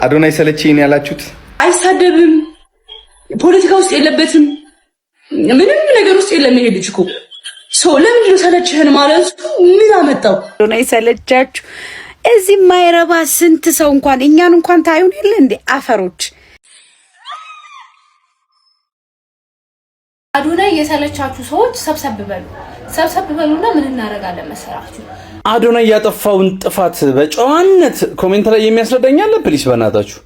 አዶናይ ሰለቸኝ ያላችሁት አይሳደብም፣ ፖለቲካ ውስጥ የለበትም፣ ምንም ነገር ውስጥ የለም። ይሄ ልጅ እኮ ሰው ለምንድን ነው ሰለቸህን ማለት ምን አመጣው? አዶናይ ሰለቻችሁ። እዚህ ማይረባ ስንት ሰው እኛን እንኳን ታዩን የለ እንዴ አፈሮች። አዶናይ የሰለቻችሁ ሰዎች ሰብሰብ በሉና ምን እናደርጋለን መሰራችሁ? አዶናይ ያጠፋውን ጥፋት በጨዋነት ኮሜንት ላይ የሚያስረዳኛል። ፕሊስ በእናታችሁ።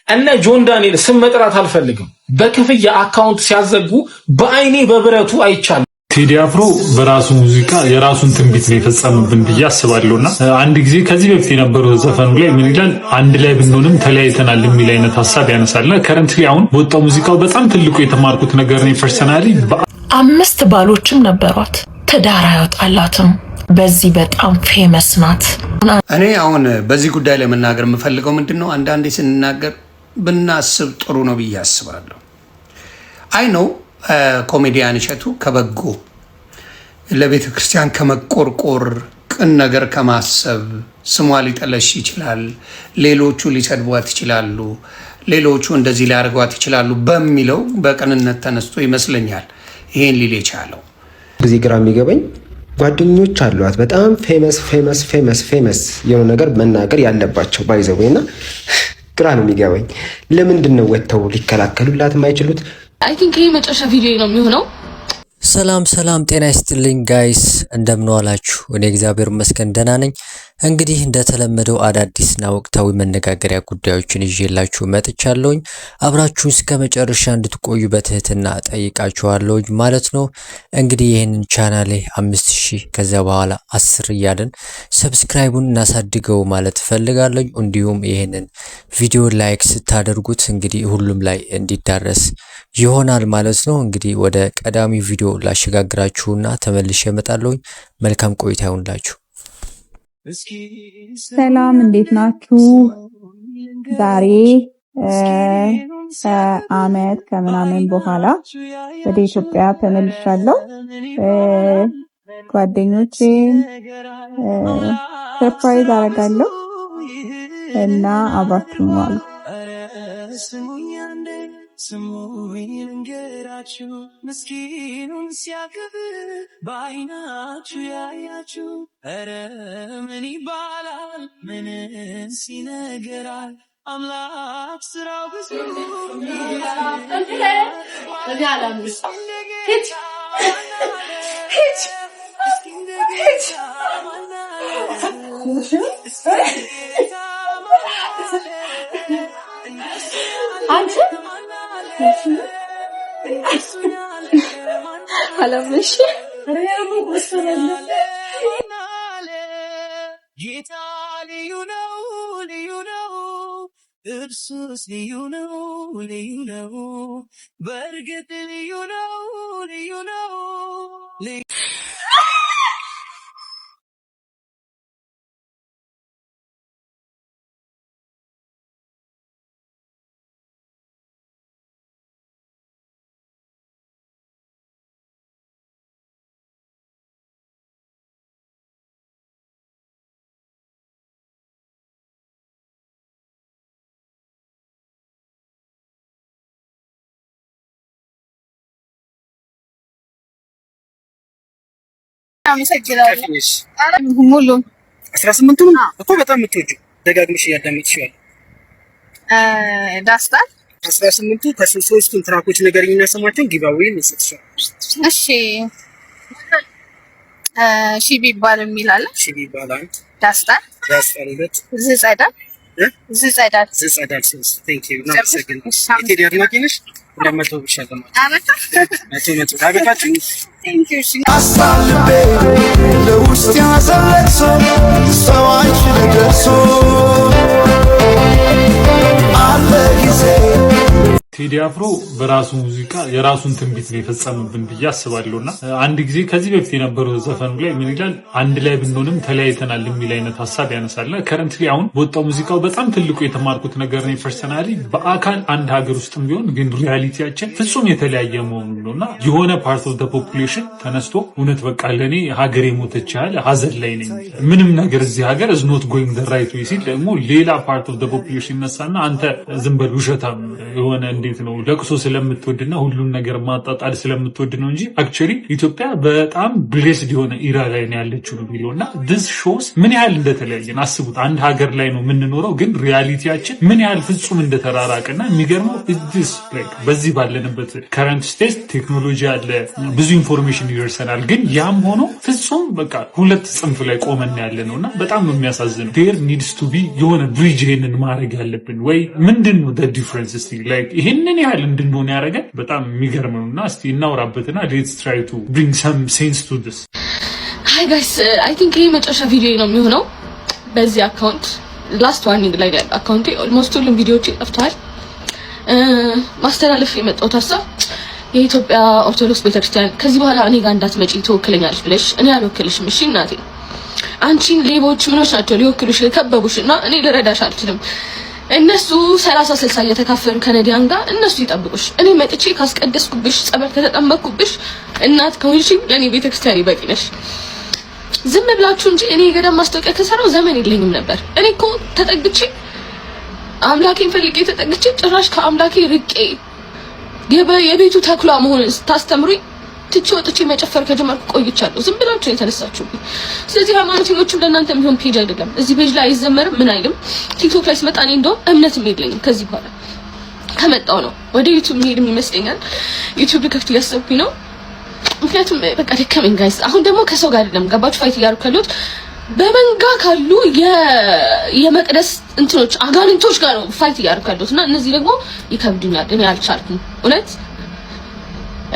እነ ጆን ዳንኤል ስም መጥራት አልፈልግም። በክፍያ አካውንት ሲያዘጉ በአይኔ በብረቱ አይቻልም። ቴዲ አፍሮ በራሱ ሙዚቃ የራሱን ትንቢት ነው የፈጸመብን ብዬ አስባለሁና አንድ ጊዜ ከዚህ በፊት የነበረው ዘፈኑ ላይ ምን ይላል? አንድ ላይ ብንሆንም ተለያይተናል የሚል አይነት ሐሳብ ያነሳልና ከረንትሊ አሁን በወጣው ሙዚቃው በጣም ትልቁ የተማርኩት ነገር ነው ፐርሰናሊ። 5 ባሎችም ነበሯት፣ ትዳር አይወጣላትም። በዚህ በጣም ፌመስ ናት። እኔ አሁን በዚህ ጉዳይ ላይ መናገር የምፈልገው ምንድነው፣ አንዳንዴ ስንናገር ብናስብ ጥሩ ነው ብዬ አስባለሁ። አይ ነው ኮሜዲያን እሸቱ ከበጎ ለቤተ ክርስቲያን ከመቆርቆር ቅን ነገር ከማሰብ ስሟ ሊጠለሽ ይችላል፣ ሌሎቹ ሊሰድቧት ይችላሉ፣ ሌሎቹ እንደዚህ ሊያደርጓት ይችላሉ በሚለው በቅንነት ተነስቶ ይመስለኛል ይሄን ሊል የቻለው። ጊዜ ግራ የሚገባኝ ጓደኞች አሏት በጣም ፌመስ የሆነ ነገር መናገር ያለባቸው ባይዘውና ግራ ነው የሚገባኝ። ለምንድን ነው ወጥተው ሊከላከሉላት የማይችሉት? አይ ቲንክ ይሄ መጨረሻ ቪዲዮ ነው የሚሆነው። ሰላም ጤና ይስጥልኝ ጋይስ፣ እንደምን ዋላችሁ? እኔ እግዚአብሔር ይመስገን ደህና ነኝ። እንግዲህ እንደተለመደው አዳዲስና ወቅታዊ መነጋገሪያ ጉዳዮችን ይዤላችሁ መጥቻለሁኝ። አብራችሁ እስከ መጨረሻ እንድትቆዩ በትህትና ጠይቃችኋለሁኝ ማለት ነው። እንግዲህ ይሄንን ቻናሌ 5000 ከዛ በኋላ 10 እያለን ሰብስክራይቡን እናሳድገው ማለት ፈልጋለሁ። እንዲሁም ይሄንን ቪዲዮ ላይክ ስታደርጉት እንግዲህ ሁሉም ላይ እንዲዳረስ ይሆናል ማለት ነው። እንግዲህ ወደ ቀዳሚ ቪዲዮ ላሸጋግራችሁና ተመልሼ እመጣለሁ። መልካም ቆይታ ይሁንላችሁ። ሰላም እንዴት ናችሁ? ዛሬ ከዓመት ከምናምን በኋላ ወደ ኢትዮጵያ ተመልሻለሁ። ጓደኞቼን ሰርፕራይዝ አደርጋለሁ እና አብራችሁ ዋሉ። ስሙኝ ልንገራችሁ፣ ምስኪኑን ሲያከብር በዓይናችሁ ያያችሁ፣ ኧረ ምን ይባላል ምንስ ይነገራል? አምላክ ስራው ብዙ አላምሽ ጌታ ልዩ ነው፣ እርሱስ ልዩ ነው፣ በእርግጥ ልዩ ነው። ሙሉ 18ቱን እኮ በጣም የምትወጂው ደጋግመሽ እያዳመጥሽ ያለ ዳስታል 18ቱ ከ3 ትራኮች ነገርኝና ሰማቸውን ጊቫዌይ እንሰጥሻል። እሺ ሺቢ ባል የሚላል ሺቢ ባል ዳስታል ሁለት ዝጸዳል ቴንክ ዩ ነው ሰገን ኢቴዲ አድናቂ ነሽ? እንደመተው ብቻ ለማለት መቶ ታበቃችሁ። ቴንክ ዩ አሳልቤ ለውስጥ ያዘለቅሶ ሰው አይችልም ደርሶ አለ ጊዜ ቴዲ አፍሮ በራሱ ሙዚቃ የራሱን ትንቢት ነው የፈጸመብን ብዬ አስባለሁና አንድ ጊዜ ከዚህ በፊት የነበረው ዘፈኑ ላይ ምን ይላል? አንድ ላይ ብንሆንም ተለያይተናል የሚል አይነት ሀሳብ ያነሳልና ከረንትሊ አሁን በወጣው ሙዚቃው በጣም ትልቁ የተማርኩት ነገር ነው ፐርሰናሊ በአካል አንድ ሀገር ውስጥም ቢሆን ግን ሪያሊቲያችን ፍጹም የተለያየ መሆኑ ነውና የሆነ ፓርት ኦፍ ዘ ፖፑሌሽን ተነስቶ እውነት በቃ ለኔ ሀገር የሞተች ያህል ሀዘን ላይ ነኝ ምንም ነገር እዚህ ሀገር is not going the right way ሲል ደግሞ ሌላ ፓርት ኦፍ ዘ ፖፑሌሽን ይነሳና አንተ ዝም በል ውሸታም የሆነ እንዴት ነው ለቅሶ ስለምትወድና ሁሉን ነገር ማጣጣል ስለምትወድ ነው እንጂ አክቹሊ ኢትዮጵያ በጣም ብሌስድ የሆነ ኢራ ላይ ነው ያለችው ነው የሚለውና this shows ምን ያህል እንደተለያየን አስቡት። አንድ ሀገር ላይ ነው የምንኖረው ግን ሪያሊቲያችን ምን ያህል ፍጹም እንደተራራቀና የሚገርመው this like በዚህ ባለንበት current state ቴክኖሎጂ አለ ብዙ ኢንፎርሜሽን ይደርሰናል ግን ያም ሆኖ ፍጹም በቃ ሁለት ጽንፍ ላይ ቆመን ያለ ነውና በጣም ነው የሚያሳዝነው። there needs to be የሆነ ብሪጅ ይሄንን ማድረግ ያለብን ወይ ምንድነው the difference still like ይሄንን ያህል እንድንሆን ያደረገን በጣም የሚገርም ነውና እስቲ እናውራበትና let's try to bring some sense to this. Hi guys, I think ይሄ መጨረሻ ቪዲዮ ነው የሚሆነው በዚህ አካውንት ላስት ዋርኒንግ ላይ ያለው አካውንቴ ኦልሞስት ሁሉም ቪዲዮዎች ጠፍተዋል። ማስተላለፍ የመጣሁት ሀሳብ የኢትዮጵያ ኦርቶዶክስ ቤተክርስቲያን ከዚህ በኋላ እኔ ጋር እንዳትመጪ ትወክለኛለሽ ብለሽ እኔ አልወክልሽም። እሺ እናቴ አንቺን ሌቦች ምኖች ናቸው ሊወክሉሽ የከበቡሽና እኔ ልረዳሽ አልችልም። እነሱ 30-60 እየተካፈሉ ከነዲያን ጋር እነሱ ይጠብቁሽ። እኔ መጥቼ ካስቀደስኩብሽ ጸበል ከተጠመቅኩብሽ እናት ከሆንሽ ለኔ ቤተክርስቲያን ይበቂ ነሽ። ዝም ብላችሁ እንጂ እኔ የገዳም ማስታወቂያ ከሰራው ዘመን የለኝም ነበር። እኔ እኮ ተጠግቼ አምላኬን ፈልጌ ተጠግቼ ጭራሽ ከአምላኬ ርቄ የቤቱ ተኩላ መሆንን ስታስተምሩኝ ትቼ ወጥቼ መጨፈር ከጀመርኩ ቆይቻለሁ። ዝም ብላችሁ የተነሳችሁብኝ። ስለዚህ ሃይማኖተኞችም ለእናንተ የሚሆን ፔጅ አይደለም። እዚህ ፔጅ ላይ አይዘመርም ምን አይልም። ቲክቶክ ላይ ስመጣ እኔ እንደውም እምነትም የለኝም። ከዚህ በኋላ ከመጣው ነው ወደ ዩቲዩብ መሄድም ይመስለኛል። ዩቲዩብ ልከፍት እያሰብኩኝ ነው። ምክንያቱም በቃ ደከመኝ ጋይስ። አሁን ደግሞ ከሰው ጋር አይደለም ገባችሁ ፋይት እያደረኩ ያለሁት በመንጋ ካሉ የመቅደስ እንትኖች አጋንንቶች ጋር ነው ፋይት እያደረኩ ያለሁት እና እነዚህ ደግሞ ይከብዱኛል። እኔ አልቻልኩም እውነት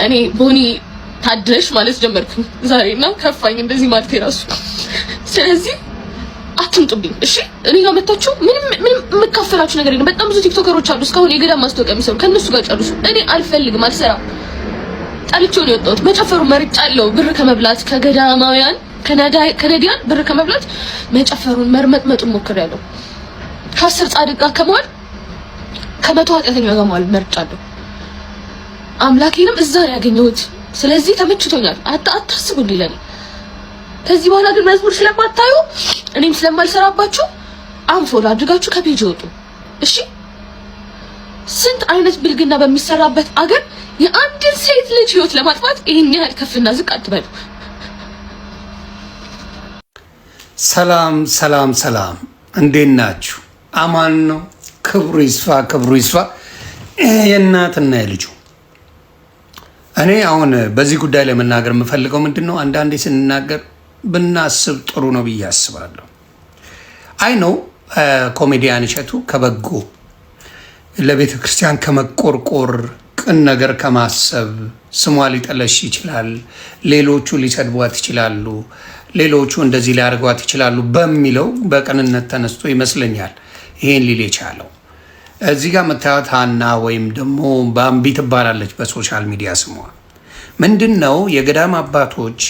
እኔ ቦኒ ታድለሽ ማለት ጀመርኩኝ ዛሬና ከፋኝ እንደዚህ ማለት ይራሱ። ስለዚህ አትምጡብኝ እሺ። እኔ ጋር መጣችሁ ምንም የምካፈላችሁ ነገር የለም። በጣም ብዙ ቲክቶከሮች አሉ እስካሁን የገዳም ማስታወቂያ የሚሰሩ ከነሱ ጋር ጨርሱ። እኔ አልፈልግም አልሰራም። ጣልቼው ነው የወጣሁት። መጨፈሩ መርጫለሁ ብር ከመብላት ከገዳማውያን ከነዲያን ብር ከመብላት መጨፈሩን መርመጥመጡን ሞክሬያለሁ። ከአስር ጻድቅ ጋር ከመዋል ከመቶ ኃጢአተኛ ጋር መዋል መርጫለሁ። አምላኬንም እዛ ነው ያገኘሁት። ስለዚህ ተመችቶኛል። አታስቡልኝ ለኔ። ከዚህ በኋላ ግን መዝሙር ስለማታዩ እኔም ስለማልሰራባችሁ አንፎሎ አድርጋችሁ ከፔጅ ወጡ እሺ። ስንት አይነት ብልግና በሚሰራበት አገር የአንድን ሴት ልጅ ህይወት ለማጥፋት ይሄን ያህል ከፍና ዝቅ አትበሉ። ሰላም ሰላም ሰላም፣ እንዴት ናችሁ? አማን ነው። ክብሩ ይስፋ ክብሩ ይስፋ የእናትና የልጁ። እኔ አሁን በዚህ ጉዳይ ላይ መናገር የምፈልገው ምንድን ነው፣ አንዳንዴ ስንናገር ብናስብ ጥሩ ነው ብዬ አስባለሁ። አይ ነው ኮሜዲያን እሸቱ ከበጎ ለቤተ ክርስቲያን ከመቆርቆር ቅን ነገር ከማሰብ ስሟ ሊጠለሽ ይችላል፣ ሌሎቹ ሊሰድቧት ይችላሉ፣ ሌሎቹ እንደዚህ ሊያደርጓት ይችላሉ በሚለው በቅንነት ተነስቶ ይመስለኛል ይሄን ሊል የቻለው። እዚህ ጋር መታየት ሀና ወይም ደግሞ ባምቢ ትባላለች በሶሻል ሚዲያ ስሟ። ምንድን ነው የገዳም አባቶች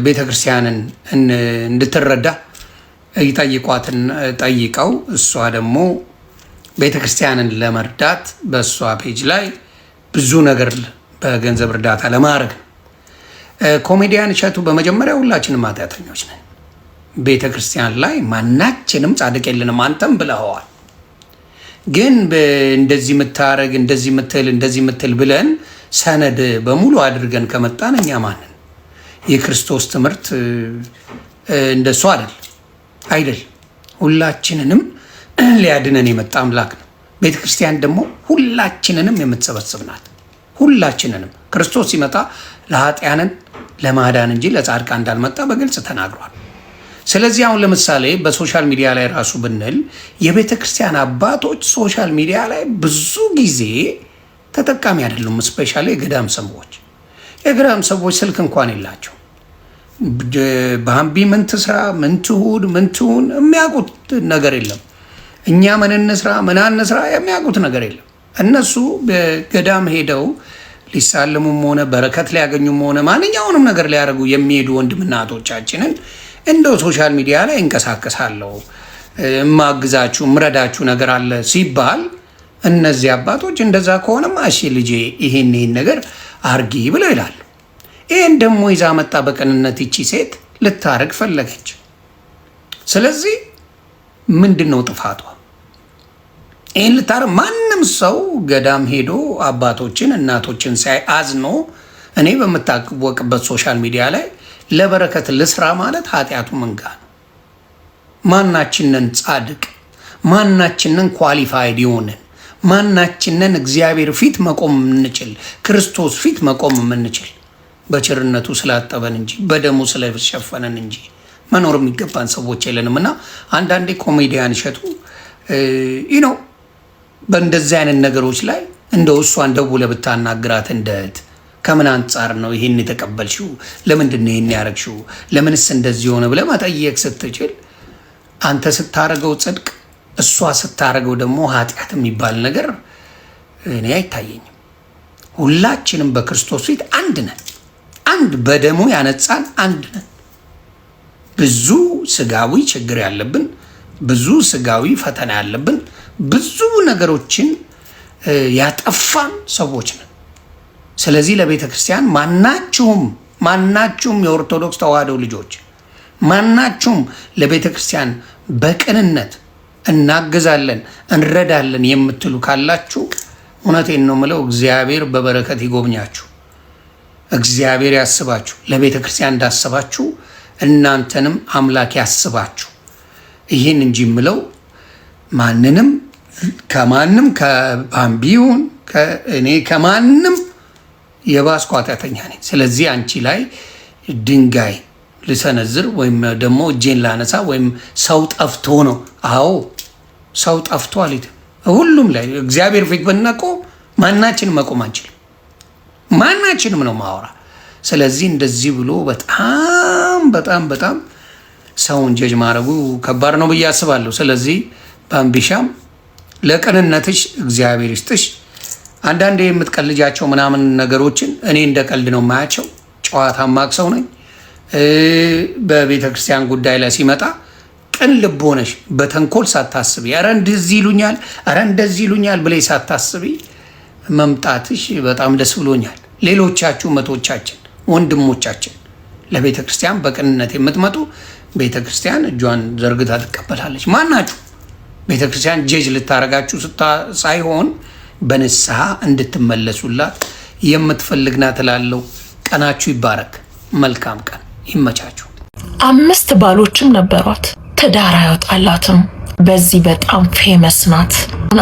ቤተክርስቲያንን እንድትረዳ ይጠይቋትን ጠይቀው እሷ ደግሞ ቤተክርስቲያንን ለመርዳት በእሷ ፔጅ ላይ ብዙ ነገር በገንዘብ እርዳታ ለማድረግ ኮሜዲያን እሸቱ በመጀመሪያ ሁላችንም ኃጢአተኞች ነን። ቤተክርስቲያን ላይ ማናችንም ጻድቅ የለንም አንተም ብለኸዋል። ግን እንደዚህ የምታረግ እንደዚህ የምትል ብለን ሰነድ በሙሉ አድርገን ከመጣን እኛ ማንን? የክርስቶስ ትምህርት እንደሱ አይደል። ሁላችንንም ሊያድነን የመጣ አምላክ ነው። ቤተክርስቲያን ደግሞ ሁላችንንም የምትሰበስብ ናት። ሁላችንንም ክርስቶስ ሲመጣ ለኃጢያንን ለማዳን እንጂ ለጻድቃን እንዳልመጣ በግልጽ ተናግሯል። ስለዚህ አሁን ለምሳሌ በሶሻል ሚዲያ ላይ ራሱ ብንል የቤተ ክርስቲያን አባቶች ሶሻል ሚዲያ ላይ ብዙ ጊዜ ተጠቃሚ አይደሉም። ስፔሻሊ የገዳም ሰዎች ስልክ እንኳን የላቸው። ባምቢ ምን ትስራ ምን ትሁን የሚያውቁት ነገር የለም። እኛ ምን እንስራ ምን አንስራ የሚያውቁት ነገር የለም። እነሱ በገዳም ሄደው ሊሳለሙም ሆነ በረከት ሊያገኙም ሆነ ማንኛውንም ነገር ሊያደርጉ የሚሄዱ ወንድምና እህቶቻችንን እንደው ሶሻል ሚዲያ ላይ እንቀሳቀሳለሁ ማግዛችሁ ምረዳችሁ ነገር አለ ሲባል እነዚህ አባቶች እንደዛ ከሆነማ እሺ ልጄ ይሄን ነገር አርጊ ብለው ይላሉ። ይሄን ደግሞ ይዛ መጣ በቀንነት ይቺ ሴት ልታረግ ፈለገች። ስለዚህ ምንድነው ጥፋቷ? ይሄን ልታረግ ማንም ሰው ገዳም ሄዶ አባቶችን እናቶችን ሳይ አዝኖ እኔ በምታወቅበት ሶሻል ሚዲያ ላይ ለበረከት ልስራ ማለት ኃጢአቱ መንጋ ነው። ማናችንን ጻድቅ ማናችንን ኳሊፋይድ ይሆንን ማናችንን እግዚአብሔር ፊት መቆም የምንችል ክርስቶስ ፊት መቆም የምንችል በቸርነቱ ስላጠበን እንጂ በደሙ ስለሸፈነን እንጂ መኖር የሚገባን ሰዎች የለንም። እና አንዳንዴ ኮሜዲያን እሸቱ ነው በእንደዚህ አይነት ነገሮች ላይ እንደው እሷን ደውለህ ብታናግራት እንደት ከምን አንጻር ነው ይሄን የተቀበልሽው? ለምንድን ነው ይሄን ያረግሽው? ለምንስ እንደዚህ ሆነ ብለህ መጠየቅ ስትችል አንተ ስታረገው ጽድቅ እሷ ስታረገው ደግሞ ኃጢአት የሚባል ነገር እኔ አይታየኝም። ሁላችንም በክርስቶስ ፊት አንድ ነን። አንድ በደሙ ያነጻን አንድ ነን። ብዙ ስጋዊ ችግር ያለብን፣ ብዙ ስጋዊ ፈተና ያለብን፣ ብዙ ነገሮችን ያጠፋን ሰዎች ነን። ስለዚህ ለቤተ ክርስቲያን ማናችሁም የኦርቶዶክስ ተዋህዶ ልጆች ማናችሁም ለቤተ ክርስቲያን በቅንነት እናግዛለን እንረዳለን የምትሉ ካላችሁ እውነቴን ነው የምለው፣ እግዚአብሔር በበረከት ይጎብኛችሁ። እግዚአብሔር ያስባችሁ። ለቤተ ክርስቲያን እንዳስባችሁ እናንተንም አምላክ ያስባችሁ። ይህን እንጂ የምለው ማንንም ከማንም ከባምቢውን እኔ ከማንም የባስኩ ኃጢአተኛ ነኝ። ስለዚህ አንቺ ላይ ድንጋይ ልሰነዝር ወይም ደግሞ እጄን ላነሳ ወይም ሰው ጠፍቶ ነው። አዎ ሰው ጠፍቶ አልሄድ። ሁሉም ላይ እግዚአብሔር ፊት ብንቆም ማናችንም መቆም አንችልም። ማናችንም ነው ማወራ። ስለዚህ እንደዚህ ብሎ በጣም በጣም በጣም ሰውን ጀጅ ማድረጉ ከባድ ነው ብዬ አስባለሁ። ስለዚህ ባምቢሻም ለቅንነትሽ እግዚአብሔር ይስጥሽ። አንዳንዴ የምትቀልጃቸው ምናምን ነገሮችን እኔ እንደ ቀልድ ነው የማያቸው። ጨዋታ ማቅ ሰው ነኝ። በቤተ ክርስቲያን ጉዳይ ላይ ሲመጣ ቅን ልብ ሆነሽ በተንኮል ሳታስቢ ኧረ እንደዚህ ይሉኛል ኧረ እንደዚህ ይሉኛል ብለሽ ሳታስቢ መምጣትሽ በጣም ደስ ብሎኛል። ሌሎቻችሁ መቶቻችን ወንድሞቻችን ለቤተ ክርስቲያን በቅንነት የምትመጡ ቤተ ክርስቲያን እጇን ዘርግታ ትቀበላለች። ማናችሁ ቤተ ክርስቲያን ጄጅ ልታረጋችሁ ሳይሆን በንስሐ እንድትመለሱላት የምትፈልግ ናት እላለሁ። ቀናችሁ ይባረክ። መልካም ቀን ይመቻችሁ። 5 ባሎችም ነበሯት፣ ትዳር አይወጣላትም። በዚህ በጣም ፌመስ ናት።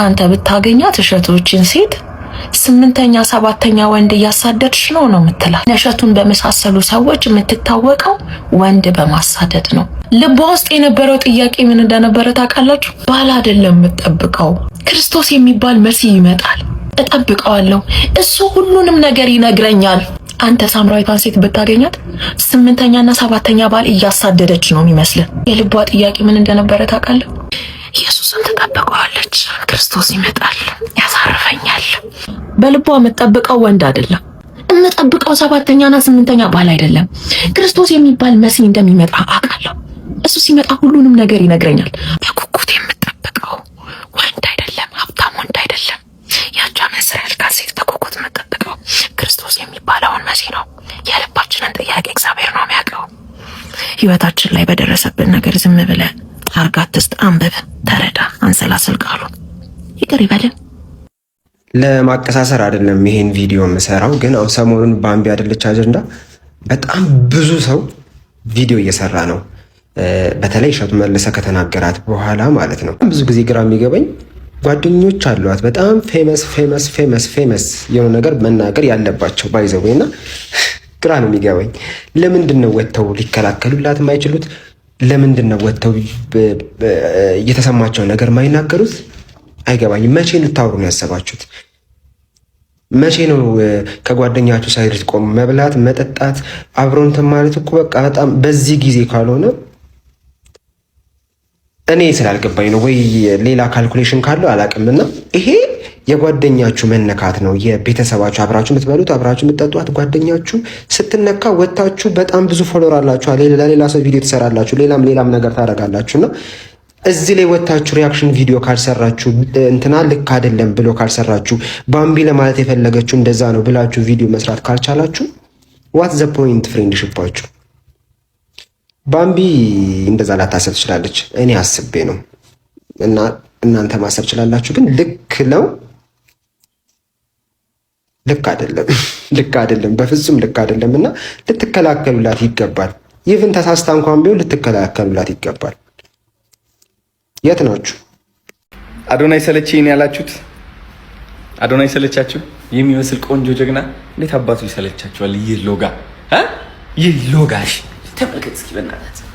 አንተ ብታገኛት እሸቶችን ሴት 8ኛ 7ኛ ወንድ እያሳደድሽ ነው የምትላት። እሸቱን በመሳሰሉ ሰዎች የምትታወቀው ወንድ በማሳደድ ነው። ልቧ ውስጥ የነበረው ጥያቄ ምን እንደነበረ ታውቃላችሁ? ባል አይደለም የምጠብቀው፣ ክርስቶስ የሚባል መሲህ ይመጣል፣ እጠብቀዋለሁ፣ እሱ ሁሉንም ነገር ይነግረኛል። አንተ ሳምራዊቷን ሴት ብታገኛት 8ኛና 7ኛ ባል እያሳደደች ነው የሚመስልህ። የልቧ ጥያቄ ምን እንደነበረ ታውቃለህ? ኢየሱስን ትጠብቀዋለች፣ ክርስቶስ ይመጣል፣ ያሳርፈኛል። በልቧ የምትጠብቀው ወንድ አይደለም። የምጠብቀው 7ኛና 8ኛ ባል አይደለም፣ ክርስቶስ የሚባል መሲህ እንደሚመጣ አውቃለሁ። እሱ ሲመጣ ሁሉንም ነገር ይነግረኛል። በጉጉት የምጠብቀው ወንድ አይደለም፣ ሀብታም ወንድ አይደለም። ያቻ መስሪያ ያልካት ሴት በጉጉት የምጠብቀው ክርስቶስ የሚባለውን መሲህ ነው። የልባችንን ጥያቄ እግዚአብሔር ነው የሚያውቀው። ህይወታችን ላይ በደረሰብን ነገር ዝም ብለህ አርጋት ትስጥ፣ አንብብ፣ ተረዳ፣ አንሰላስል ቃሉ ይቅር ይበልን። ለማቀሳሰር አይደለም ይሄን ቪዲዮ የምሰራው፣ ግን አሁን ሰሞኑን ባምቢ አይደለች አጀንዳ በጣም ብዙ ሰው ቪዲዮ እየሰራ ነው። በተለይ እሸቱ መለሰ ከተናገራት በኋላ ማለት ነው። ብዙ ጊዜ ግራ የሚገባኝ ጓደኞች አሏት በጣም ፌመስ የሆነ ነገር መናገር ያለባቸው ባይዘው እና ግራ ነው የሚገባኝ። ለምንድን ነው ወጥተው ሊከላከሉላት የማይችሉት? ለምንድን ነው ወጥተው እየተሰማቸው ነገር ማይናገሩት? አይገባኝም። መቼ ልታወሩ ነው ያሰባችሁት? መቼ ነው ከጓደኛችሁ ሳይድ ቆም መብላት መጠጣት አብሮንተ ማለት እኮ በቃ በጣም በዚህ ጊዜ ካልሆነ እኔ ስላልገባኝ ነው ወይ ሌላ ካልኩሌሽን ካለው አላውቅምና ይሄ የጓደኛችሁ መነካት ነው። የቤተሰባችሁ አብራችሁ የምትበሉት አብራችሁ የምትጠጡት ጓደኛችሁ ስትነካ ወጣችሁ በጣም ብዙ ፎሎወር አላችሁ፣ ለሌላ ሰው ቪዲዮ ትሰራላችሁ፣ ሌላም ነገር ታደርጋላችሁና እዚህ ላይ ወጣችሁ ሪያክሽን ቪዲዮ ካልሰራችሁ እንትና ልክ አይደለም ብሎ ካልሰራችሁ ባምቢ ለማለት የፈለገችው እንደዛ ነው ብላችሁ ቪዲዮ መስራት ካልቻላችሁ ዋት ዘ ፖይንት ፍሬንድሺፓችሁ? ባምቢ እንደዛ ላታሰብ ትችላለች፣ እኔ አስቤ ነው እና እናንተ ማሰብ ትችላላችሁ። ግን ልክ ነው ልክ አይደለም፣ በፍጹም ልክ አይደለም እና ልትከላከሉላት ይገባል። ይህን ተሳስታ እንኳን ቢሆን ልትከላከሉላት ይገባል። የት ናችሁ? አዶናይ ሰለቸኝ ያላችሁት አዶናይ ሰለቻችሁ? የሚመስል ቆንጆ ጀግና እንዴት አባቱ ይሰለቻችኋል? ይህ ሎጋሽ ተመልከት እስኪ በእናትህ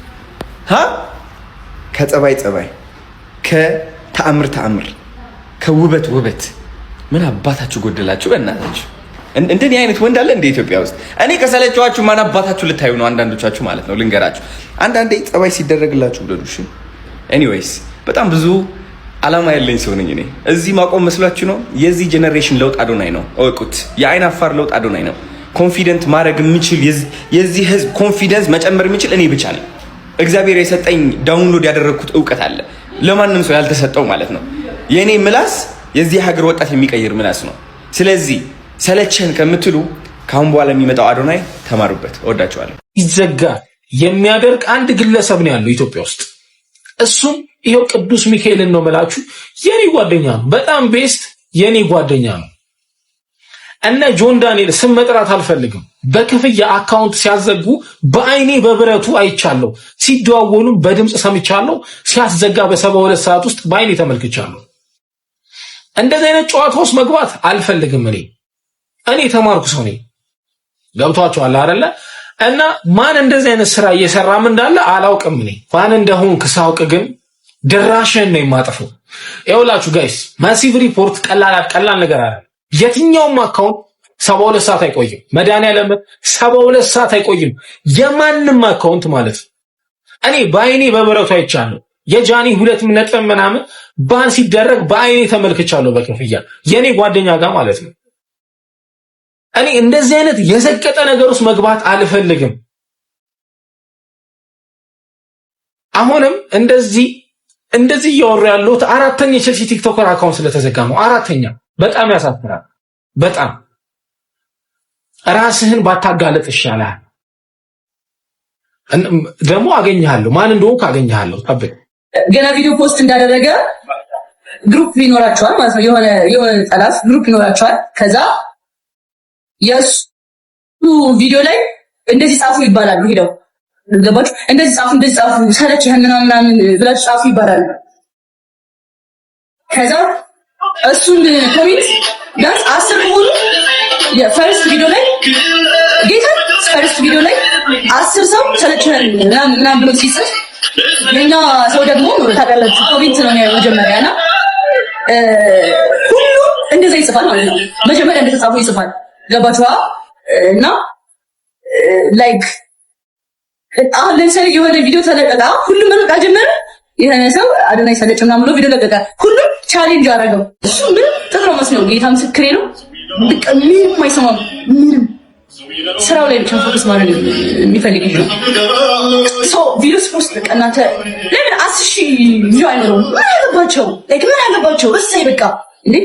ከጸባይ ከተአምር ከውበት ምን አባታችሁ ጎደላችሁ? በእናታችሁ እንደኔ አይነት ወንድ አለ እንደ ኢትዮጵያ ውስጥ? እኔ ከሰለቻችሁ ማን አባታችሁ ልታዩ ነው? አንዳንዶቻችሁ ማለት ነው። ልንገራችሁ፣ አንዳንዴ ጸባይ ሲደረግላችሁ ብለዱ። እሺ ኤኒዌይስ በጣም ብዙ አላማ ያለኝ ሰው ነኝ እኔ። እዚህ ማቆም መስሏችሁ ነው? የዚህ ጄኔሬሽን ለውጥ አዶናይ ነው፣ እወቁት። የአይን አፋር ለውጥ አዶናይ ነው። ኮንፊደንት ማድረግ የሚችል የዚህ ህዝብ ኮንፊደንስ መጨመር የሚችል እኔ ብቻ ነኝ። እግዚአብሔር የሰጠኝ ዳውንሎድ ያደረግኩት እውቀት አለ፣ ለማንም ሰው ያልተሰጠው ማለት ነው። የእኔ ምላስ የዚህ ሀገር ወጣት የሚቀይር ምላስ ነው። ስለዚህ ሰለቸን ከምትሉ ካሁን በኋላ የሚመጣው አዶናይ ተማሩበት። እወዳችኋለሁ። ይዘጋ የሚያደርግ አንድ ግለሰብ ነው ያለው ኢትዮጵያ ውስጥ። እሱም ይሄው ቅዱስ ሚካኤልን ነው መላችሁ። የኔ ጓደኛ ነው፣ በጣም ቤስት የኔ ጓደኛ ነው። እነ ጆን ዳንኤል ስም መጥራት አልፈልግም። በክፍያ አካውንት ሲያዘጉ በአይኔ በብረቱ አይቻለሁ። ሲደዋወሉ በድምጽ ሰምቻለሁ። ሲያዘጋ በ72 ሰዓት ውስጥ በአይኔ ተመልክቻለሁ። እንደዚህ አይነት ጨዋታ ውስጥ መግባት አልፈልግም። እኔ የተማርኩ ሰው ነኝ። ገብቷችኋል አይደለ? እና ማን እንደዚህ አይነት ስራ እየሰራም እንዳለ አላውቅም። ማን እንደሆንክ ሳውቅ ግን ድራሽን ነው የማጠፈው። ይኸውላችሁ ጋይስ ማሲቭ ሪፖርት ቀላል ነገር አይደለም። የትኛውም አካውንት 72 ሰዓት አይቆይም። መድኃኒዓለም 72 ሰዓት አይቆይም። የማንም አካውንት ማለት ነው። እኔ በአይኔ በብረቱ አይቻለሁ። የጃኒ 2 ነጥብ ምናምን ባን ሲደረግ በአይኔ ተመልክቻለሁ በክፍያ የኔ ጓደኛ ጋር ማለት ነው። እኔ እንደዚህ አይነት የዘቀጠ ነገር ውስጥ መግባት አልፈልግም። አሁንም እንደዚህ እያወሩ ያለሁት አራተኛ የቼልሲ ቲክቶከር አካውንት ስለተዘጋ ነው። አራተኛ በጣም ያሳፍራል። በጣም ራስህን ባታጋለጥ ይሻላል። ደግሞ አገኘሃለሁ፣ ማን እንደሆንክ አገኘሃለሁ። ጠብቅ። ገና ቪዲዮ ፖስት እንዳደረገ ግሩፕ ይኖራቸዋል ማለት ነው። የሆነ ጠላት ግሩፕ ይኖራቸዋል። ከዛ የሱ ቪዲዮ ላይ እንደዚህ ጻፉ ይባላሉ። ሄደው ገባችሁ? እንደዚህ ጻፉ ሰለችህን ምናምን ብላችሁ ጻፉ ይባላሉ። ከዛ እሱን ኮሜንት ዳንስ 10 ከሆኑ የፈርስት ቪዲዮ ላይ ፈርስት ቪዲዮ ላይ 10 ሰው ሰለችህን ምናምን ብሎ ሲጽፍ የኛ ሰው ደግሞ ታውቃላችሁ ኮሜንት ነው መጀመሪያና ሁሉ እንደዛ ይጽፋል ማለት ነው። መጀመሪያ እንደተጻፈው ይጽፋል። ገባችኋ? እና ላይክ አሁን ለምሳሌ የሆነ ቪዲዮ ተለቀቀ፣ ሁሉም መልቀቅ ጀመረ። የሆነ ሰው አዶናይ ሰለቸ ምናምን ብሎ ቪዲዮ ለቀቀ፣ ሁሉም ቻሌንጅ አደረገው። እሱ ምን ጥሩ መስለው ጌታ ምስክሬ ነው። በቃ ምንም አይሰማም። ምንም ስራው ላይ ብቻ ፎከስ ማድረግ የሚፈልግ ነው። ቪዲዮስ ፖስት በቃ እናንተ ለምን 10,000 ቪዲዮ አይኖረውም? ምን አለባቸው? እሰይ በቃ እንዴ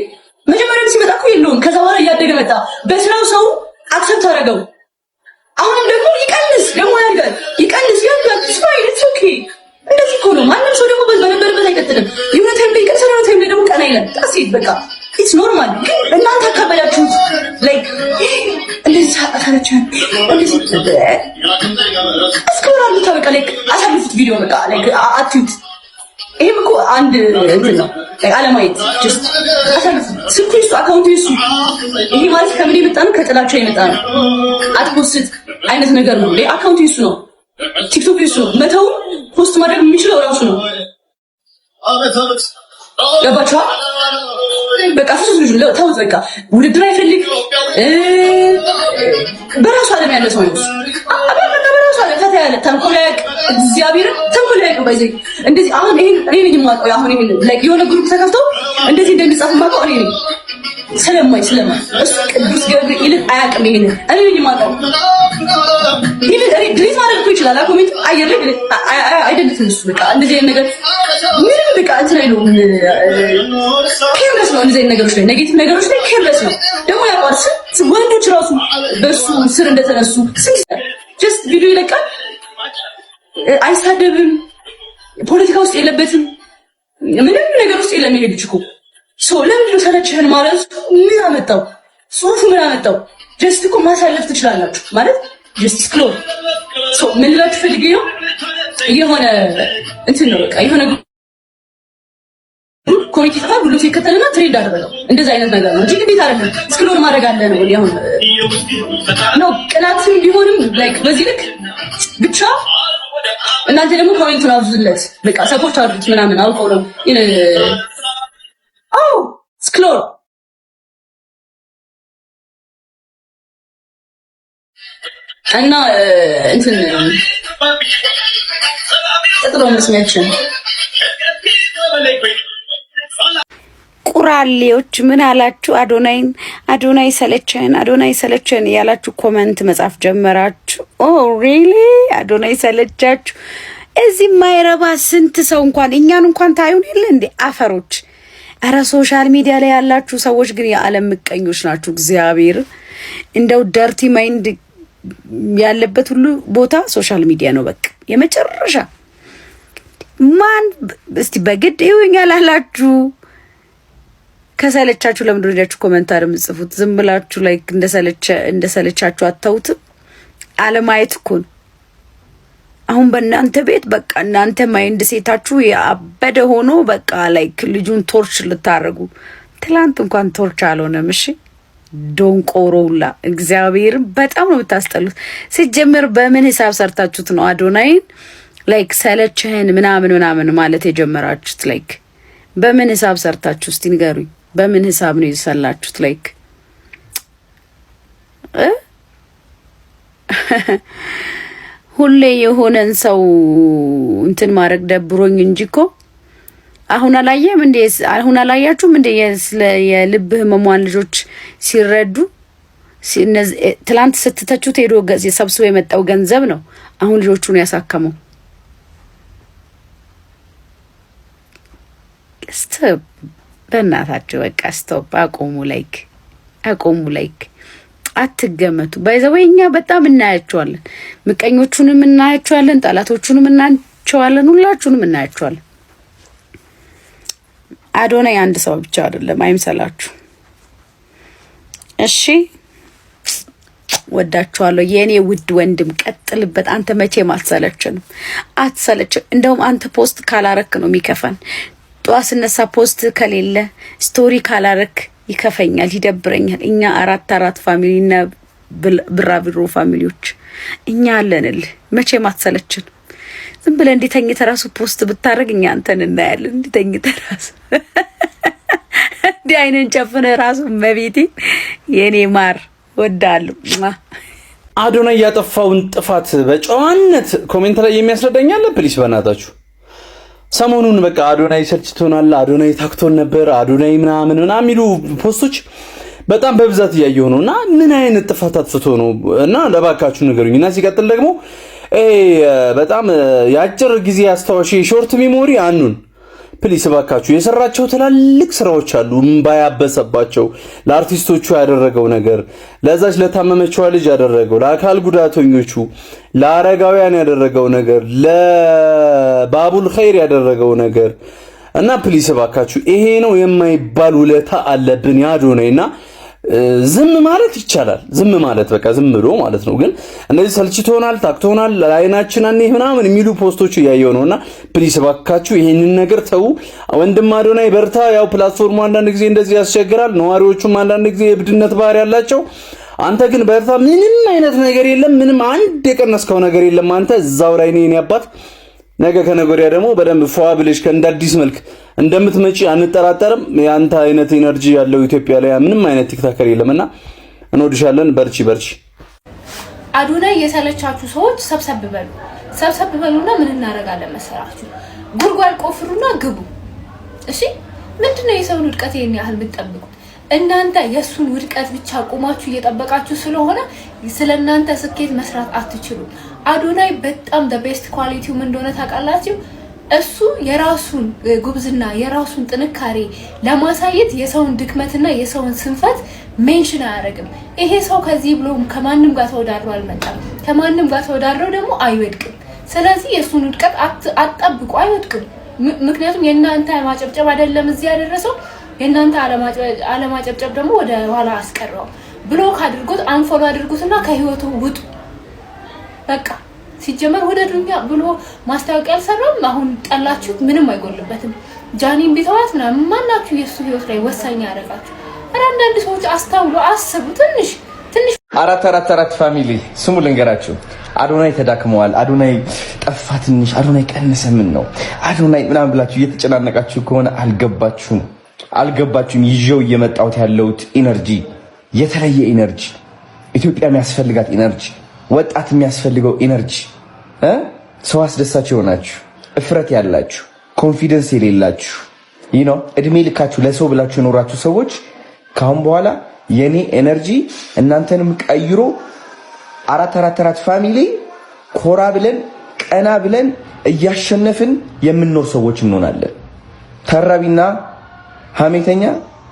መጀመሪያም ሲመጣ እኮ የለውም። ከዛ በኋላ እያደገ መጣ። በስራው ሰው አክሰፕት አደረገው። አሁንም ደግሞ ይቀንስ ደግሞ ያድጋል። ኢትስ ኦኬ። እንደዚህ እኮ ነው። ማንም ሰው ደግሞ በነበረበት አይቀጥልም። የሆነ ታይም ላይ ይቀጥላል፣ የሆነ ታይም ላይ ደግሞ ቀና ይላል። ታሲት በቃ ኢትስ ኖርማል። ግን እናንተ አካበዳችሁት። ላይክ እንደዚህ ታታለቻን እንደዚህ እስከራሉ ታበቃ ላይክ አሳልፉት ቪዲዮ በቃ ላይክ አትዩት። ይሄም እኮ አንድ እንትን ነው አለማየት ጀስት አሳልፉት። ስኩሪሱ አካውንቱ ይሱ ይሄ ማለት ከምን የመጣ ነው? ከጥላቻው የመጣ ነው። አትፖስት አይነት ነገር ነው። አካውንቱ ይሱ ነው። ቲክቶክ ይሱ ነው። መተው ፖስት ማድረግ የሚችለው ራሱ ነው። ገባችኋ? በቃ ሱስ ልጅ ተውት። በቃ ውድድር አይፈልግ በራሱ ዓለም ያለ ሰው ነው። በራሱ ዓለም ታታ ያለ ተንኮል እግዚአብሔር ተንኮል ላይ ነው ባይዘይ እንደዚህ አሁን እኔ ነኝ የማውቀው አሁን ላይክ የሆነ ግሩፕ ተከፍቶ እንደዚህ እንደሚጻፍ የማውቀው እኔ ነኝ ስለማይ እሱ ቅዱስ ገብርኤል አያውቅም ይሄንን እኔ ነኝ የማውቀው ይሄን ድሪስ ማድረግ እኮ ይችላል ኮሜንት አየር ላይ አይደለም እሱ በቃ እንደዚህ አይነት ነገር ምንም በቃ እንትን አይደለም ኬርለስ ነው እንደዚህ አይነት ነገሮች ላይ ኔጌቲቭ ነገሮች ላይ ኬርለስ ነው ደግሞ ያቋርስ ወንዶች ራሱ በሱ ስር እንደተነሱ ጀስት ቪዲዮ ይለቃል አይሳደብም ፖለቲካ ውስጥ የለበትም ምንም ነገር ውስጥ የለም ይሄ ልጅ እኮ ለምን ነው ሰለችህን ማለት ምን አመጣው ሶፉ ምን አመጣው ጀስት እኮ ማሳለፍ ትችላላችሁ ማለት ጀስት ክሎር ምን ልላችሁ ፈልጌ ነው የሆነ እንትን ነው በቃ የሆነ ኮሚኒቲ ጋር ሁሉ ሲከተልና ትሬንድ አደረገው እንደዛ አይነት ነገር ነው እንጂ ግዴታ አይደለም ስክሎር ማድረግ አለ ነው ያሁን ነው ቅናትም ቢሆንም ላይክ በዚህ ልክ ብቻ እናንተ ደግሞ ኮሜንቱን አብዙለት በቃ ሰፖርት አድርጉት ምናምን አውቀው ነው ስክሎር እና እንትን ጥጥሮ መስሚያችን ቁራሌዎች ምን አላችሁ? አዶናይ ሰለቸን ያላችሁ ኮመንት መጻፍ ጀመራችሁ። ኦ ሪሊ አዶናይ ሰለቻችሁ? እዚህ ማይረባ ስንት ሰው እንኳን እኛን እንኳን ታዩን የለ እንዴ አፈሮች። አረ ሶሻል ሚዲያ ላይ ያላችሁ ሰዎች ግን የዓለም ምቀኞች ናችሁ። እግዚአብሔር እንደው ደርቲ ማይንድ ያለበት ሁሉ ቦታ ሶሻል ሚዲያ ነው። በቃ የመጨረሻ ማን እስቲ በግድ ይሁኛል አላችሁ። ከሰለቻችሁ ለምን ወዲያችሁ ኮሜንታር ምጽፉት? ዝም ብላችሁ ላይክ እንደሰለቻችሁ አታውትም። አለማየት እኮ ነው። አሁን በእናንተ ቤት በቃ እናንተ ማይንድ ሴታችሁ ያበደ ሆኖ በቃ ላይክ ልጁን ቶርች ልታረጉ። ትላንት እንኳን ቶርች አልሆነም። እሺ ዶንቆሮውላ እግዚአብሔርን በጣም ነው የምታስጠሉት። ሲጀምር በምን ሂሳብ ሰርታችሁት ነው አዶናይን ላይክ ሰለችህን ምናምን ማለት የጀመራችሁት? ላይክ በምን ሂሳብ ሰርታችሁ እስቲ ንገሩኝ። በምን ሂሳብ ነው የሰላችሁት? ላይክ ሁሌ የሆነን ሰው እንትን ማድረግ ደብሮኝ እንጂ እኮ አሁን አላያችሁም እንዴ የልብ ህመሟን ልጆች ሲረዱ ትላንት ስትተቹት ሄዶ ሰብስቦ የመጣው ገንዘብ ነው አሁን ልጆቹን ያሳከመው። ስቶፕ በእናታችሁ በቃ ስቶፕ አቆሙ። ላይክ አትገመቱ። ባይዘወይ እኛ በጣም እናያቸዋለን። ምቀኞቹንም እናያቸዋለን፣ ጠላቶቹንም እናያቸዋለን፣ ሁላችሁንም እናያቸዋለን። አዶናይ አንድ ሰው ብቻ አይደለም፣ አይምሰላችሁ። እሺ ወዳችኋለሁ የኔ ውድ ወንድም፣ ቀጥልበት። አንተ መቼም አትሰለችንም። እንደውም አንተ ፖስት ካላረክ ነው የሚከፋን። ጠዋት ስነሳ ፖስት ከሌለ ስቶሪ ካላረክ ይከፈኛል፣ ይደብረኛል። እኛ አራት ፋሚሊና ብራብሮ ፋሚሊዎች እኛ አለንልህ። መቼም አትሰለችን። ዝም ብለህ እንዲተኝተ ራሱ ፖስት ብታረግ እኛ አንተን እናያለን። እንዲተኝተ ራሱ እንዲህ አይነን ጨፍነ ራሱ መቤቴ የኔ ማር ወዳለሁ። አዶናይ ያጠፋውን ጥፋት በጨዋነት ኮሜንት ላይ የሚያስረዳኛል። ፕሊስ በእናታችሁ ሰሞኑን በቃ አዶናይ ሰልችቶናል፣ አዶናይ ታክቶን ነበር፣ አዶናይ ምናምን የሚሉ ፖስቶች በጣም በብዛት እያየሁ ነው። እና ምን አይነት ጥፋት አጥፍቶ ነው? እና ለባካችሁ ንገሩኝ። እና ሲቀጥል ደግሞ በጣም የአጭር ጊዜ አስታዋሽ ሾርት ሜሞሪ አኑን ፕሊስ ባካችሁ። የሰራቸው ትላልቅ ስራዎች አሉ፣ እምባ ያበሰባቸው ለአርቲስቶቹ ያደረገው ነገር፣ ለዛች ለታመመችዋ ልጅ ያደረገው፣ ለአካል ጉዳተኞቹ፣ ለአረጋውያን ያደረገው ነገር፣ ለባቡል ኸይር ያደረገው ነገር እና ፕሊስ ባካችሁ ይሄ ነው የማይባል ውለታ አለብን ያዶናይና ዝም ማለት ይቻላል። ዝም ማለት በቃ ዝም ብሎ ማለት ነው። ግን እንደዚህ ሰልችቶናል፣ ታክቶናል፣ ላይናችን አንህ ምናምን የሚሉ ፖስቶች እያየሁ ነውና ፕሊስ ባካችሁ ይሄንን ነገር ተው። ወንድም አዶናይ በርታ። ያው ፕላትፎርሙ አንዳንድ ጊዜ እንደዚህ ያስቸግራል፣ ነዋሪዎቹም አንዳንድ ጊዜ የብድነት ባህሪ ያላቸው። አንተ ግን በርታ። ምንም አይነት ነገር የለም፣ ምንም አንድ የቀነስከው ነገር የለም። አንተ እዛው ላይ ነኝ ያባት። ነገ ከነገ ወዲያ ደግሞ በደንብ ፏ ብለሽ ከእንደ አዲስ መልክ እንደምትመጪ አንጠራጠርም። ያንተ አይነት ኢነርጂ ያለው ኢትዮጵያ ላይ ምንም አይነት ቲክታከር የለምና እንወድሻለን። በርቺ። አዶናይ የሰለቻችሁ ሰዎች ሰብሰብ በሉ። ሰብሰብ በሉና ምን እናደርጋለን መሰራችሁ? ጉድጓድ ቆፍሩና ግቡ። እሺ ምንድነው የሰውን ውድቀት ይሄን ያህል ብትጠብቁት? እናንተ የሱን ውድቀት ብቻ ቆማችሁ እየጠበቃችሁ ስለሆነ ስለናንተ ስኬት መስራት አትችሉም። አዶናይ በጣም the best quality ምን እንደሆነ ታውቃላችሁ? እሱ የራሱን ጉብዝና የራሱን ጥንካሬ ለማሳየት የሰውን ድክመትና የሰውን ስንፈት ሜንሽን አያደርግም። ይሄ ሰው ከዚህ ብሎ ከማንም ጋር ተወዳድሮ አልመጣም። ከማንም ጋር ተወዳድሮ ደግሞ አይወድቅም። ስለዚህ የሱን ውድቀት አትጠብቁ፣ አይወድቅም። ምክንያቱም የእናንተ ማጨብጨብ አይደለም እዚህ ያደረሰው፣ የእናንተ አለማጨብጨብ ደግሞ ወደ ኋላ አስቀረው። ብሎክ አድርጉት፣ አንፎሎ አድርጉትና ከህይወቱ ውጡ። በቃ ሲጀመር ወደ ዱንያ ብሎ ማስታወቂያ አልሰራም። አሁን ጠላችሁት፣ ምንም አይጎልበትም። ጃኒን ቢተዋት ምናምን ማናችሁ የሱ ህይወት ላይ ወሳኝ ያደርጋችሁ። አንዳንድ ሰዎች አስተውሉ፣ አስቡ። ትንሽ አራት ፋሚሊ ስሙ ልንገራችሁ። አዶናይ ተዳክመዋል፣ አዶናይ ጠፋ ትንሽ፣ አዶናይ ቀነሰ፣ ምን ነው አዶናይ ምናምን ብላችሁ እየተጨናነቃችሁ ከሆነ አልገባችሁም። ይዤው እየመጣሁት ያለሁት ኢነርጂ የተለየ ኢነርጂ፣ ኢትዮጵያ የሚያስፈልጋት ኢነርጂ፣ ወጣት የሚያስፈልገው ኢነርጂ፣ ሰው አስደሳች የሆናችሁ እፍረት ያላችሁ ኮንፊደንስ የሌላችሁ እድሜ ልካችሁ ለሰው ብላችሁ የኖራችሁ ሰዎች ካሁን በኋላ የኔ ኤነርጂ እናንተንም ቀይሮ አራት ፋሚሊ ኮራ ብለን ቀና ብለን እያሸነፍን የምንኖር ሰዎች እንሆናለን። ተራቢና ሐሜተኛ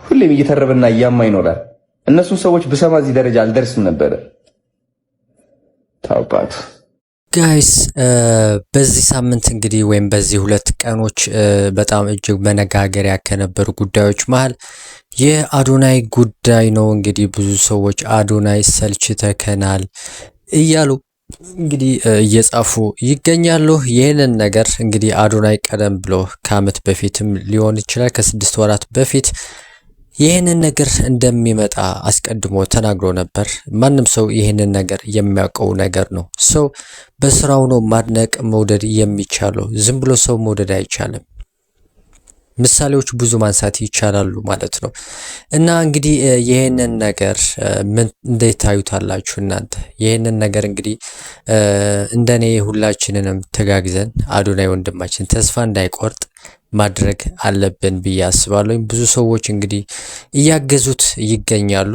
ሁሌም እየተረበና እያማ ይኖራል። እነሱን ሰዎች በሰማ እዚህ ደረጃ አልደርስም ነበር። ታውቃቱ ጋይስ በዚህ ሳምንት እንግዲህ ወይም በዚህ 2 ቀኖች በጣም እጅግ መነጋገሪያ ከነበሩ ጉዳዮች መሃል የአዶናይ ጉዳይ ነው። እንግዲህ ብዙ ሰዎች አዶናይ ሰልችተከናል እያሉ እንግዲህ እየጻፉ ይገኛሉ። ይህንን ነገር እንግዲህ አዶናይ ቀደም ብሎ ከዓመት በፊትም ሊሆን ይችላል ከ6 ወራት በፊት ይህንን ነገር እንደሚመጣ አስቀድሞ ተናግሮ ነበር። ማንም ሰው ይህንን ነገር የሚያውቀው ነገር ነው። ሰው በስራው ነው ማድነቅ መውደድ የሚቻለው። ዝም ብሎ ሰው መውደድ አይቻልም። ምሳሌዎች ብዙ ማንሳት ይቻላሉ ማለት ነው። እና እንግዲህ ይህንን ነገር ምን እንዴት ታዩታላችሁ እናንተ? ይህንን ነገር እንግዲህ እንደኔ ሁላችንንም ተጋግዘን አዶናይ ወንድማችን ተስፋ እንዳይቆርጥ ማድረግ አለብን ብዬ አስባለሁ። ብዙ ሰዎች እንግዲህ እያገዙት ይገኛሉ።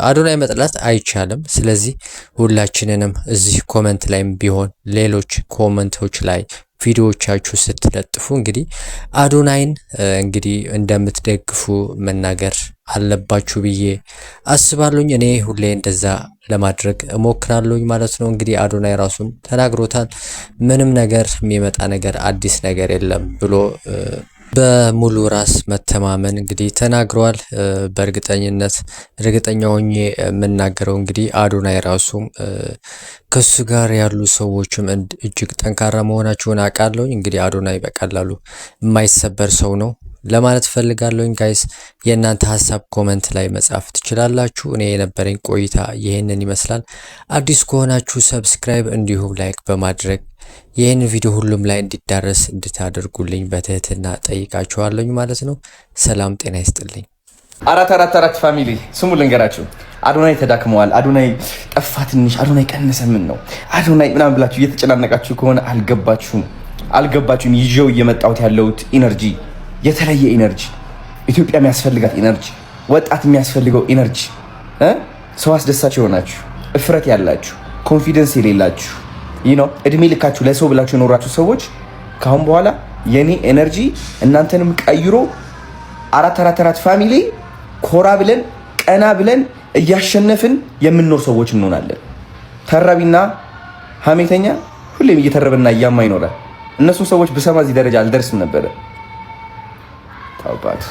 አዶናይ መጥላት አይቻልም። ስለዚህ ሁላችንንም እዚህ ኮሜንት ላይም ቢሆን ሌሎች ኮሜንቶች ላይ ቪዲዮዎቻችሁ ስትለጥፉ እንግዲህ አዶናይን እንግዲህ እንደምትደግፉ መናገር አለባችሁ ብዬ አስባለሁኝ። እኔ ሁሌ እንደዛ ለማድረግ እሞክራለሁኝ ማለት ነው። እንግዲህ አዶናይ ራሱን ተናግሮታል። ምንም ነገር የሚመጣ ነገር አዲስ ነገር የለም ብሎ በሙሉ ራስ መተማመን እንግዲህ ተናግሯል። በእርግጠኝነት እርግጠኛ ሆኜ የምናገረው እንግዲህ አዶናይ ራሱ ከሱ ጋር ያሉ ሰዎችም እጅግ ጠንካራ መሆናቸውን አውቃለሁ። እንግዲህ አዶናይ በቀላሉ የማይሰበር ሰው ነው ለማለት ፈልጋለሁኝ። ጋይስ የእናንተ ሀሳብ ኮሜንት ላይ መጻፍ ትችላላችሁ። እኔ የነበረኝ ቆይታ ይህንን ይመስላል። አዲስ ከሆናችሁ ሰብስክራይብ እንዲሁም ላይክ በማድረግ ይህን ቪዲዮ ሁሉም ላይ እንዲዳረስ እንድታደርጉልኝ በትህትና ጠይቃችኋለሁ ማለት ነው። ሰላም ጤና ይስጥልኝ። አራት ፋሚሊ ስሙ ልንገራችሁ። አዶናይ ተዳክመዋል፣ አዶናይ ጠፋ ትንሽ፣ አዶናይ ቀነሰ፣ ምን ነው አዶናይ ምናምን ብላችሁ እየተጨናነቃችሁ ከሆነ አልገባችሁም። ይዤው እየመጣሁት ያለሁት ኢነርጂ የተለየ ኢነርጂ፣ ኢትዮጵያ የሚያስፈልጋት ኢነርጂ፣ ወጣት የሚያስፈልገው ኢነርጂ፣ ሰው አስደሳች የሆናችሁ እፍረት ያላችሁ ኮንፊደንስ የሌላችሁ እድሜ ልካችሁ ለሰው ብላችሁ የኖራችሁ ሰዎች ካሁን በኋላ የኔ ኤነርጂ እናንተንም ቀይሮ አራት ፋሚሊ ኮራ ብለን ቀና ብለን እያሸነፍን የምንኖር ሰዎች እንሆናለን። ተራቢና ሐሜተኛ ሁሌም እየተረበና እያማ ይኖራል። እነሱን ሰዎች በሰማ እዚህ ደረጃ አልደርስም ነበር። ታውቃቱ